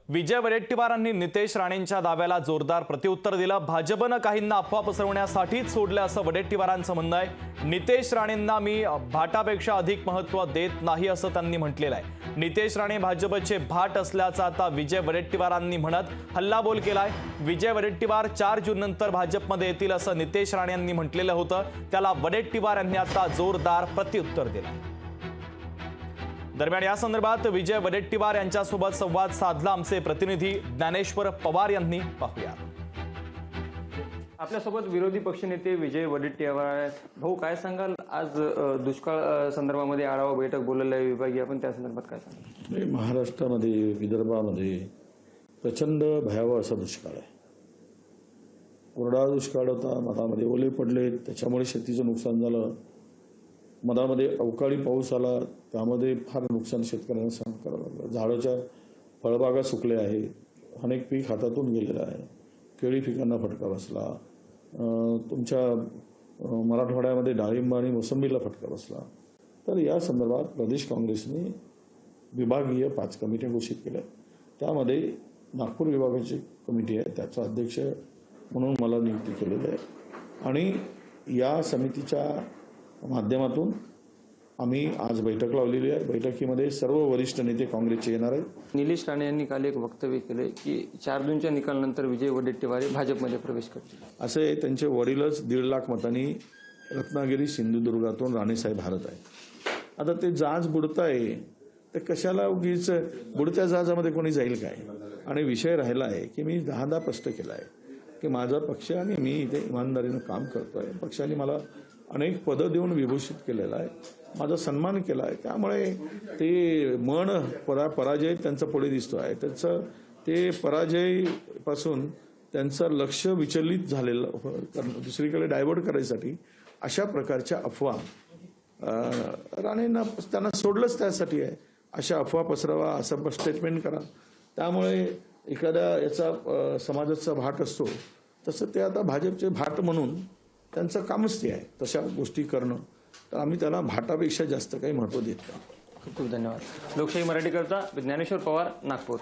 विजय वडेट्टीवारांनी नितेश राणेंच्या दाव्याला जोरदार प्रत्युत्तर दिलं। भाजपनं काहींना अफवा पसरवण्यासाठीच सोडलं असं वडेट्टीवारांचं म्हणणं आहे। नितेश राणेंना मी भाटापेक्षा अधिक महत्त्व देत नाही असं त्यांनी म्हटलेलं आहे। नितेश राणे भाजपचे भाट असल्याचा आता विजय वडेट्टीवारांनी म्हणत हल्लाबोल केलाय। विजय वडेट्टीवार 4 जूननंतर भाजपमध्ये येतील असं नितेश राणे यांनी म्हटलेलं होतं, त्याला वडेट्टीवार यांनी आता जोरदार प्रत्युत्तर दिलं। दरम्यान या संदर्भात विजय वडेट्टीवार यांच्यासोबत संवाद साधला आमचे प्रतिनिधी ज्ञानेश्वर पवार यांनी। पाहूया। आपल्यासोबत विरोधी पक्षनेते विजय वडेट्टीवार। भाऊ, काय सांगाल, आज दुष्काळ संदर्भामध्ये आढावा बैठक बोललेली आहे विभागीय, आपण त्या संदर्भात काय सांगाल? महाराष्ट्रामध्ये विदर्भामध्ये प्रचंड भयावह असा दुष्काळ आहे। कोरडा दुष्काळ होता, मधामध्ये ओले पडले, त्याच्यामुळे शेतीचं नुकसान झालं। मधामध्ये अवकाळी पाऊस आला, त्यामध्ये फार नुकसान शेतकऱ्यांना सहन करावं लागलं। झाडाच्या फळबागा सुकल्या आहेत, अनेक पीक हातातून गेलेलं आहे। केळी पिकांना फटका बसला, तुमच्या मराठवाड्यामध्ये डाळिंब आणि मोसंबीला फटका बसला। तर या संदर्भात प्रदेश काँग्रेसने विभागीय 5 कमिट्या घोषित केल्या। त्यामध्ये नागपूर विभागाची कमिटी आहे, त्याचा अध्यक्ष म्हणून मला नियुक्ती केलेली आहे आणि या समितीच्या माध्यमातून आम्ही आज बैठक लावलेली आहे। बैठकीमध्ये सर्व वरिष्ठ नेते काँग्रेसचे येणार आहेत। निलेश राणे यांनी काल एक वक्तव्य केले की 4 जूनच्या निकालानंतर विजय वडेट्टीवार भाजपमध्ये प्रवेश करतील। असे त्यांचे वडीलच 1.5 लाख मतांनी रत्नागिरी सिंधुदुर्गातून राणेसाहेब हारत आहेत। आता ते जहाज बुडताय, तर कशाला उगीच बुडत्या जहाजामध्ये कोणी जाईल काय? आणि विषय राहिला आहे की मी 10दा स्पष्ट केला आहे की माझा पक्ष आणि मी इथे इमानदारीनं काम करतोय। पक्षाने मला अनेक पदं देऊन विभूषित केलेला आहे, माझा सन्मान केला आहे। त्यामुळे ते पराजय त्यांचा पुढे दिसतो आहे। त्याचं ते पराजयपासून त्यांचं लक्ष विचलित झालेलं, दुसरीकडे डायव्हर्ट करायसाठी अशा प्रकारच्या अफवा राणेंना त्यांना सोडलंच त्यासाठी आहे। अशा अफवा पसरवा, असं स्टेटमेंट करा। त्यामुळे एखाद्या याचा समाजाचा भाट असतो, तसं ते आता भाजपचे भाट म्हणून त्यांचं कामच ते आहे तशा गोष्टी करणं। तर आम्ही त्याला भाटापेक्षा जास्त काही महत्त्व देत नाही। खूप खूप धन्यवाद। लोकशाही मराठीकरता ज्ञानेश्वर पवार, नागपूर।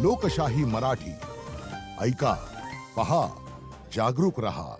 लोकशाही मराठी ऐका, पहा, जागरूक रहा।